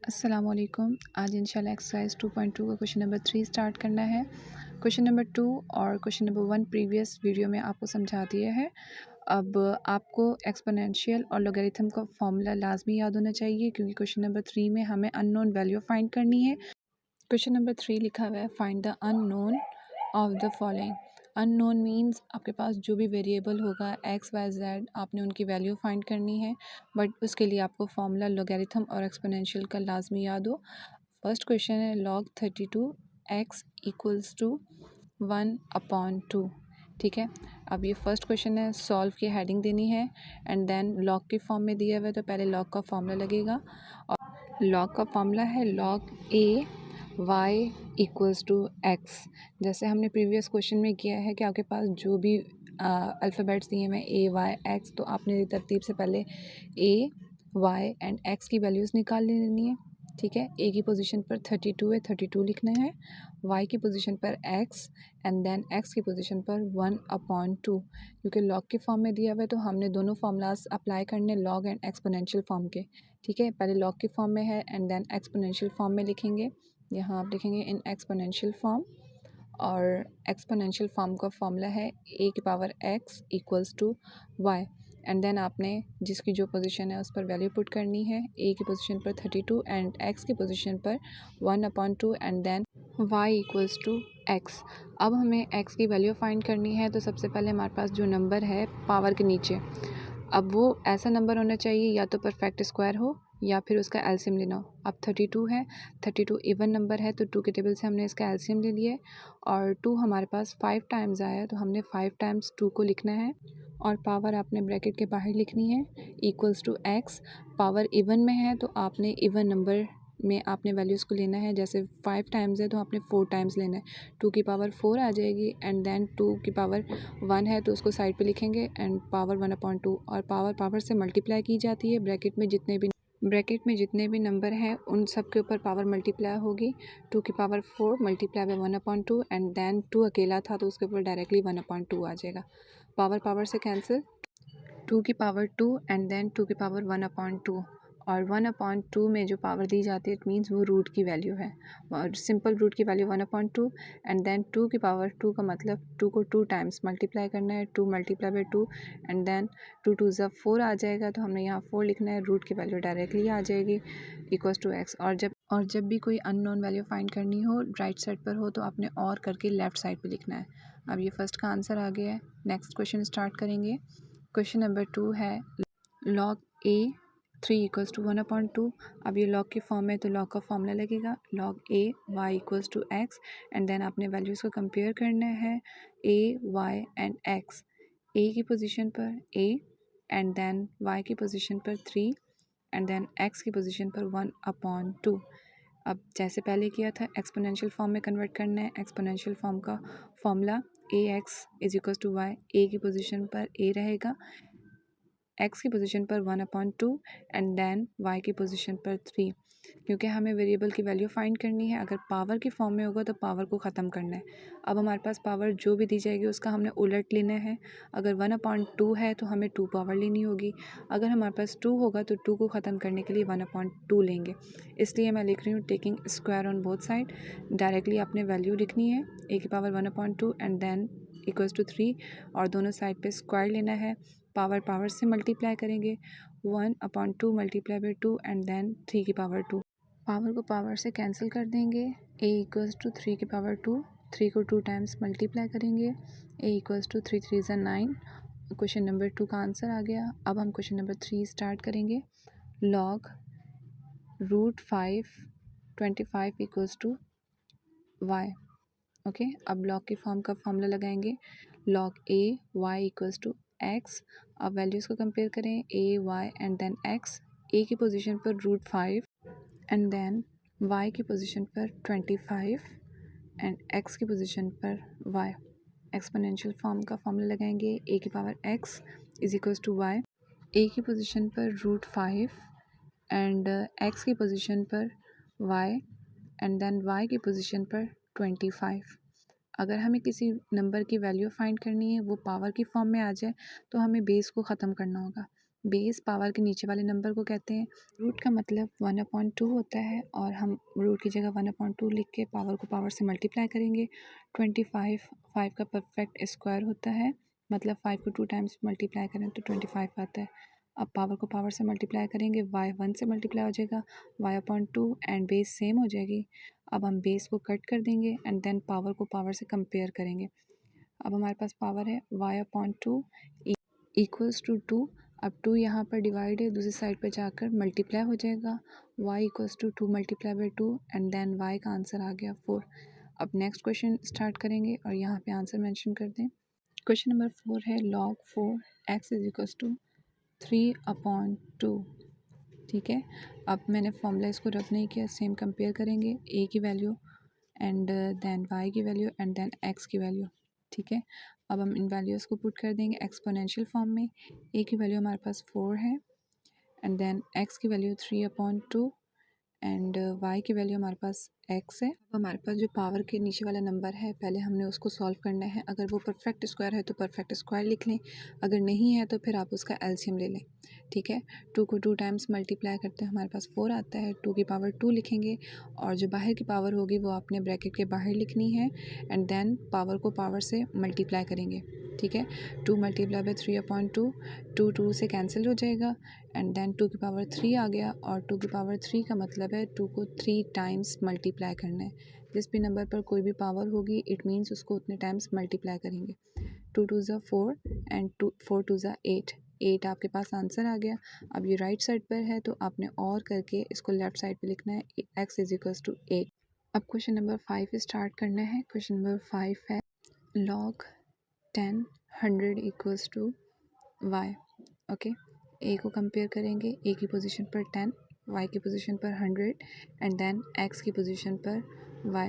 अस्सलामुअलैकुम। आज इंशाल्लाह एक्सरसाइज 2.2 का क्वेश्चन नंबर 3 स्टार्ट करना है। क्वेश्चन नंबर 2 और क्वेश्चन नंबर 1 प्रीवियस वीडियो में आपको समझा दिया है। अब आपको एक्सपोनेंशियल और लॉगरिथम का फॉर्मूला लाजमी याद होना चाहिए, क्योंकि क्वेश्चन नंबर 3 में हमें अननोन वैल्यू फाइंड करनी है। क्वेश्चन नंबर 3 लिखा हुआ है, find the unknown of the following. Unknown means आपके पास जो भी वेरिएबल होगा एक्स वाई जेड, आपने उनकी वैल्यू फाइंड करनी है, बट उसके लिए आपको फॉर्मूला लॉगरिथम और एक्सपोनेंशियल का लाजमी याद हो। फर्स्ट क्वेश्चन है log 32 x इक्वल्स टू 1/2। ठीक है, अब ये फर्स्ट क्वेश्चन है, सॉल्व की हेडिंग देनी है एंड देन लॉग के फॉर्म में दिया हुआ है, तो पहले लॉग का फॉर्मूला लगेगा। और लॉग का फॉर्मूला है log a y equals to x। जैसे हमने प्रीवियस क्वेश्चन में किया है कि आपके पास जो भी अल्फ़ाबेट्स दिए हैं a y x, तो आपने तरतीब से पहले a y एंड x की वैल्यूज़ निकाल लेनी है। ठीक है, a की पोजीशन पर 32 है, 32 लिखना है, y की पोजीशन पर x एंड देन x की पोजीशन पर 1/2। क्योंकि लॉग के फॉर्म में दिया हुआ है, तो हमने दोनों फार्मूलाज अप्लाई करने लॉग एंड एक्सपोनेंशियल फॉर्म के। ठीक है, पहले लॉग के फॉर्म में है एंड देन एक्सपोनेंशियल फॉर्म में लिखेंगे। यहाँ आप लिखेंगे इन एक्सपोनेंशियल फॉर्म, और एक्सपोनेंशियल फॉर्म का फॉर्मूला है a की power x equals to y and then आपने जिसकी जो पोजीशन है उस पर वैल्यू पुट करनी है। a की पोजीशन पर 32 एंड x की पोजीशन पर 1/2 and then y equals to x। अब हमें x की वैल्यू फाइंड करनी है, तो सबसे पहले हमारे पास जो नंबर है पावर के नीचे, अब वो ऐसा नंबर होना चाहिए या तो परफेक्ट स्क्वायर हो या फिर उसका एलसीएम लेना हो। अब 32 है, 32 इवन नंबर है, तो 2 के टेबल से हमने इसका एलसीएम ले लिया है, और 2 हमारे पास 5 टाइम्स आया, तो हमने 5 टाइम्स 2 को लिखना है, और पावर आपने ब्रैकेट के बाहर लिखनी है equals to x। Power even में है तो आपने इवन नंबर में आपने वैल्यूज़ को लेना है। जैसे 5 टाइम्स है तो आपने 4 टाइम्स लेना है, 2 की पावर 4 आ जाएगी एंड देन 2 की पावर 1 है तो उसको साइड पे लिखेंगे एंड पावर 1/2। और पावर पावर से मल्टीप्लाई की जाती है, ब्रैकेट में जितने भी नंबर हैं उन सब के ऊपर पावर मल्टीप्लाई होगी। 2 की power 4 multiply by 1/2 and then 2 अकेला था तो उसके ऊपर डायरेक्टली 1/2 आ जाएगा। पावर पावर से कैंसिल, 2 की पावर 2 एंड देन 2 की पावर 1/2, और 1/2 में जो पावर दी जाती है इट मीन्स वो रूट की वैल्यू है, और सिंपल रूट की वैल्यू 1/2 एंड देन 2 की पावर 2 का मतलब 2 को 2 टाइम्स मल्टीप्लाई करना है, 2 मल्टीप्लाई बाय 2 एंड देन 2 2 ज़ा 4 आ जाएगा, तो हमने यहाँ 4 लिखना है, रूट की वैल्यू डायरेक्टली आ जाएगी इक्वल्स टू x। और जब भी कोई अननोन वैल्यू फाइंड करनी हो राइट साइड पर हो तो आपने और करके लेफ़्ट साइड पर लिखना है। अब ये फर्स्ट का आंसर आ गया है, नेक्स्ट क्वेश्चन स्टार्ट करेंगे। क्वेश्चन नंबर 2 है log a 3 इक्वल्स टू 1/2। अब ये लॉग की फॉर्म है तो लॉग का फॉर्मूला लगेगा log a y equals to x and then आपने वैल्यूज़ को कंपेयर करना है a y and x। a की पोजीशन पर a एंड देन y की पोजीशन पर 3 एंड देन x की पोजीशन पर 1/2। अब जैसे पहले किया था एक्सपोनेंशियल फॉर्म में कन्वर्ट करना है। एक्सपोनेंशियल फॉर्म का formula ax is equals to y, a की पोजीशन पर a रहेगा, x की पोजीशन पर 1/2 एंड देन y की पोजीशन पर 3। क्योंकि हमें वेरिएबल की वैल्यू फाइंड करनी है, अगर पावर की फॉर्म में होगा तो पावर को ख़त्म करना है। अब हमारे पास पावर जो भी दी जाएगी उसका हमने उलट लेना है। अगर 1/2 है तो हमें 2 पावर लेनी होगी, अगर हमारे पास 2 होगा तो 2 को ख़त्म करने के लिए 1/2 लेंगे। इसलिए मैं लिख रही हूँ taking square on both side. Directly आपने वैल्यू लिखनी है a की power 1/2 and then equals to 3, और दोनों साइड पे स्क्वायर लेना है। पावर पावर से मल्टीप्लाई करेंगे, 1/2 मल्टीप्लाई बाई 2 एंड देन 3 की पावर 2। पावर को पावर से कैंसिल कर देंगे, a इक्वल्स टू 3 की पावर 2, 3 को 2 टाइम्स मल्टीप्लाई करेंगे, a इक्वल्स टू 3 3 ज़ा 9। क्वेश्चन नंबर 2 का आंसर आ गया। अब हम क्वेश्चन नंबर 3 स्टार्ट करेंगे। log √5 25 equals to y। Okay, अब log की फॉर्म का फॉर्मूला लगाएंगे log a y equals to x। अब वैल्यूज़ को कंपेयर करें a y and then x। a की पोजीशन पर √5 एंड देन y की पोजीशन पर 25 एंड x की पोजीशन पर y। एक्सपोनेंशियल फॉर्म का फॉर्मूला लगाएंगे a की power x is equals to y। a की पोजीशन पर √5 एंड x की पोजीशन पर y एंड देन y की पोजीशन पर 25। अगर हमें किसी नंबर की वैल्यू फाइंड करनी है वो पावर की फॉर्म में आ जाए तो हमें बेस को ख़त्म करना होगा। बेस पावर के नीचे वाले नंबर को कहते हैं। रूट का मतलब 1/2 होता है और हम रूट की जगह 1/2 लिख के पावर को पावर से मल्टीप्लाई करेंगे। 25 5 का परफेक्ट स्क्वायर होता है, मतलब 5 को 2 टाइम्स मल्टीप्लाई करें तो 25 आता है। अब पावर को पावर से मल्टीप्लाई करेंगे, y 1 से मल्टीप्लाई हो जाएगा, y/2 एंड बेस सेम हो जाएगी। अब हम बेस को कट कर देंगे एंड देन पावर को पावर से कंपेयर करेंगे। अब हमारे पास पावर है y/2 इक्वल्स टू 2। अब 2 यहाँ पर डिवाइड है, दूसरी साइड पर जाकर मल्टीप्लाई हो जाएगा, y equals to 2 multiply by 2 and then y का आंसर आ गया 4। अब नेक्स्ट क्वेश्चन स्टार्ट करेंगे और यहाँ पे आंसर मेंशन कर दें। क्वेश्चन नंबर 4 है log 4 x is equals to 3/2। ठीक है, अब मैंने फॉर्मूला इसको रब नहीं किया, सेम कंपेयर करेंगे a की वैल्यू एंड देन y की वैल्यू एंड देन x की वैल्यू। ठीक है, अब हम इन वैल्यूज़ को पुट कर देंगे एक्सपोनेंशियल फॉर्म में। a की वैल्यू हमारे पास 4 है एंड देन x की वैल्यू 3/2 एंड y की वैल्यू हमारे पास x है। अब हमारे पास जो पावर के नीचे वाला नंबर है, पहले हमने उसको सॉल्व करना है। अगर वो परफेक्ट स्क्वायर है तो परफेक्ट स्क्वायर लिख लें, अगर नहीं है तो फिर आप उसका एलसीएम ले लें। ठीक है, 2 को 2 टाइम्स मल्टीप्लाई करते हैं, हमारे पास 4 आता है। 2 की पावर 2 लिखेंगे और जो बाहर की पावर होगी वो आपने ब्रैकेट के बाहर लिखनी है एंड देन पावर को पावर से मल्टीप्लाई करेंगे। ठीक है, 2 मल्टीप्लाई बाई 3/2, 2 2 से कैंसिल हो जाएगा एंड देन 2 की पावर 3 आ गया और 2 की पावर 3 का मतलब है 2 को 3 टाइम्स मल्टीप्लाई करना है। जिस भी नंबर पर कोई भी पावर होगी इट मीन्स उसको उतने टाइम्स मल्टीप्लाई करेंगे। 2 2 ज़ा 4 एंड 4 2 ज़ा 8 आपके पास आंसर आ गया। अब ये राइट साइड पर है तो आपने और करके इसको लेफ्ट साइड पे लिखना है, x इज इक्वल्स टू 8। अब क्वेश्चन नंबर 5 स्टार्ट करना है। क्वेश्चन नंबर 5 है log 10 100 equals to y। Okay, a को कंपेयर करेंगे, a की पोजीशन पर 10, y की पोजीशन पर 100 एंड देन x की पोजीशन पर y।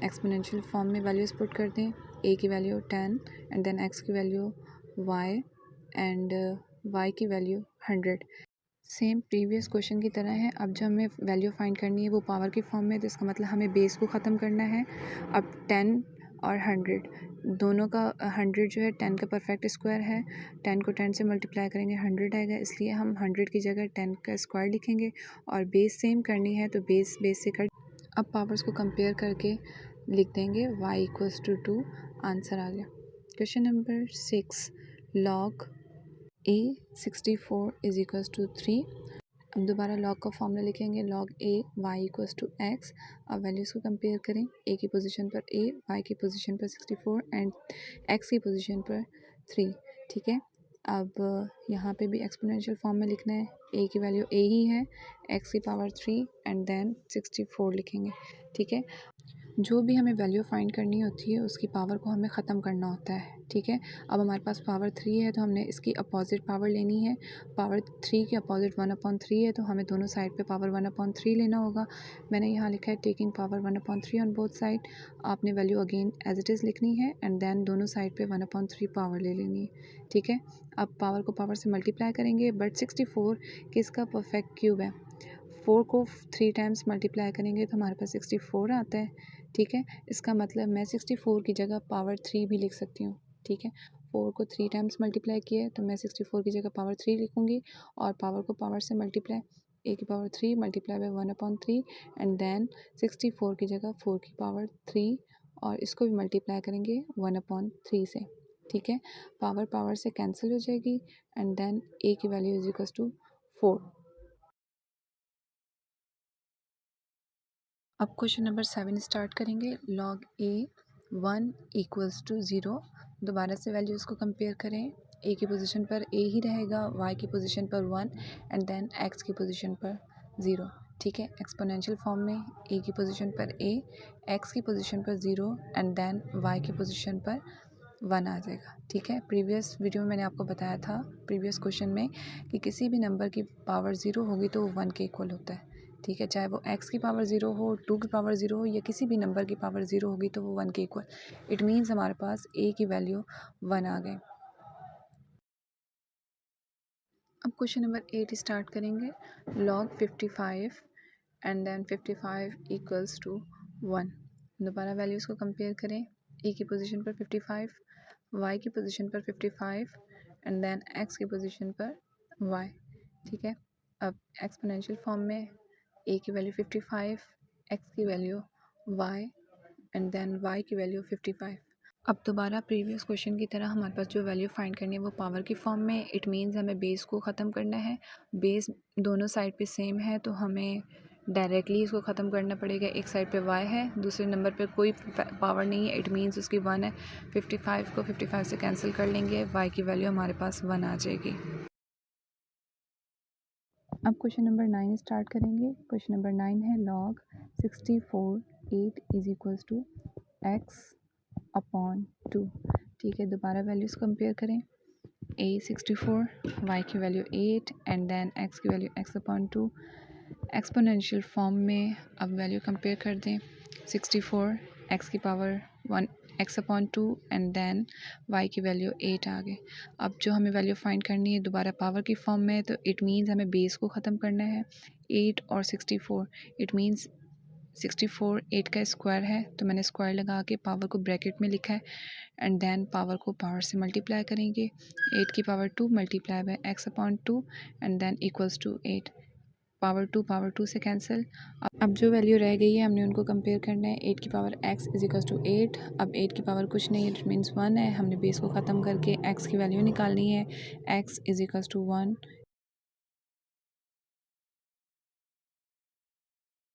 एक्सपोनेंशियल फॉर्म में वैल्यूज़ पुट कर दें, a की वैल्यू 10 एंड देन x की वैल्यू y एंड y की वैल्यू 100। सेम प्रीवियस क्वेश्चन की तरह है। अब जो हमें वैल्यू फाइंड करनी है वो पावर की फॉर्म में, तो इसका मतलब हमें बेस को ख़त्म करना है। अब 10 और 100 दोनों का 100 जो है 10 का परफेक्ट स्क्वायर है, 10 को 10 से मल्टीप्लाई करेंगे 100 आएगा, इसलिए हम 100 की जगह 10 का स्क्वायर लिखेंगे और बेस सेम करनी है तो बेस से कट। अब पावर्स को कंपेयर करके लिख देंगे y इक्वल्स टू 2, आंसर आ गया। Question number 6 log a 64 is equals to 3। अब दोबारा लॉग का फॉर्मूला लिखेंगे, log a y equals to x। अब वैल्यूज़ को कंपेयर करें, a की पोजीशन पर a, y की पोजीशन पर 64 एंड x की पोजीशन पर 3। ठीक है, अब यहाँ पे भी एक्सपोनेंशियल फॉर्म में लिखना है, a की वैल्यू a ही है, x की पावर 3 एंड देन 64 लिखेंगे। ठीक है, जो भी हमें वैल्यू फाइंड करनी होती है उसकी पावर को हमें ख़त्म करना होता है। ठीक है, अब हमारे पास पावर 3 है तो हमने इसकी अपोजिट पावर लेनी है। पावर 3 की अपोजिट 1/3 है तो हमें दोनों साइड पे पावर 1/3 लेना होगा। मैंने यहाँ लिखा है taking power 1/3 on both side. आपने value again as it is लिखनी है एंड देन दोनों साइड पे 1/3 पावर ले लेनी है। ठीक है, अब पावर को पावर से मल्टीप्लाई करेंगे, बट 64 किसका परफेक्ट क्यूब है, 4 को 3 टाइम्स मल्टीप्लाई करेंगे तो हमारे पास 64 आता है। ठीक है, इसका मतलब मैं 64 की जगह पावर 3 भी लिख सकती हूँ। ठीक है, 4 को 3 टाइम्स मल्टीप्लाई किया है तो मैं 64 की जगह पावर 3 लिखूँगी और पावर को पावर से मल्टीप्लाई, a की power 3 multiply by 1/3 and then 64 की जगह 4 की पावर 3 और इसको भी मल्टीप्लाई करेंगे 1/3 से। ठीक है, पावर पावर से कैंसिल हो जाएगी एंड देन a की वैल्यू इज इक्वल्स टू 4। अब क्वेश्चन नंबर 7 स्टार्ट करेंगे, log a 1 इक्वल्स टू 0। दोबारा से वैल्यूज़ को कंपेयर करें, a की पोजीशन पर a ही रहेगा, y की पोजीशन पर 1 एंड देन x की पोजीशन पर 0। ठीक है, एक्सपोनेंशियल फॉर्म में a की पोजीशन पर a, x की पोजीशन पर 0 एंड देन y की पोजीशन पर 1 आ जाएगा। ठीक है, प्रीवियस वीडियो में मैंने आपको बताया था प्रीवियस क्वेश्चन में कि किसी भी नंबर की पावर 0 होगी तो वो 1 के इक्वल होता है। ठीक है, चाहे वो x की पावर 0 हो, 2 की पावर 0 हो या किसी भी नंबर की पावर 0 होगी तो वो 1 के इक्वल। इट मीन्स हमारे पास a की वैल्यू 1 आ गए। अब क्वेश्चन नंबर 8 स्टार्ट करेंगे, log 55 and then 55 equals to 1। दोबारा वैल्यूज़ को कंपेयर करें, a की पोजीशन पर 55, y की पोजीशन पर 55 एंड देन x की पोजीशन पर y। ठीक है। अब एक्सपोनेंशियल फॉर्म में a की वैल्यू 55, x की value y and then y की वैल्यू 55। अब दोबारा प्रीवियस क्वेश्चन की तरह हमारे पास जो वैल्यू फाइंड करनी है वो पावर की फॉर्म में। इट मीन्स हमें बेस को ख़त्म करना है। बेस दोनों साइड पे सेम है तो हमें डायरेक्टली इसको ख़त्म करना पड़ेगा। एक साइड पे y है, दूसरे नंबर पे कोई पावर नहीं है, इट मीन्स उसकी 1 है। 55 को 55 से कैंसिल कर लेंगे, y की वैल्यू हमारे पास 1 आ जाएगी। अब क्वेश्चन नंबर 9 स्टार्ट करेंगे। क्वेश्चन नंबर 9 है log 64 8 is equals to x upon 2। ठीक है, दोबारा वैल्यूज़ कंपेयर करें। a 64, y की वैल्यू 8 एंड देन x की value x upon 2। Exponential form में अब वैल्यू कंपेयर कर दें। 64 x की power 1 x upon 2 and then y की वैल्यू 8 आ गए। अब जो हमें वैल्यू फाइंड करनी है दोबारा पावर की फॉर्म में, तो इट मीन्स हमें बेस को ख़त्म करना है। 8 और 64, इट मीन्स 64 8 का स्क्वायर है तो मैंने स्क्वायर लगा के पावर को ब्रैकेट में लिखा है एंड देन पावर को पावर से मल्टीप्लाई करेंगे। 8 की power 2 multiply by x upon 2 and then equals to 8। Power 2 से कैंसिल। अब जो वैल्यू रह गई है हमने उनको कंपेयर करना है। 8 की power x is equals to 8। अब 8 की पावर कुछ नहीं है, इट मीन्स 1 है। हमने बेस को ख़त्म करके x की वैल्यू निकालनी है। x is equals to 1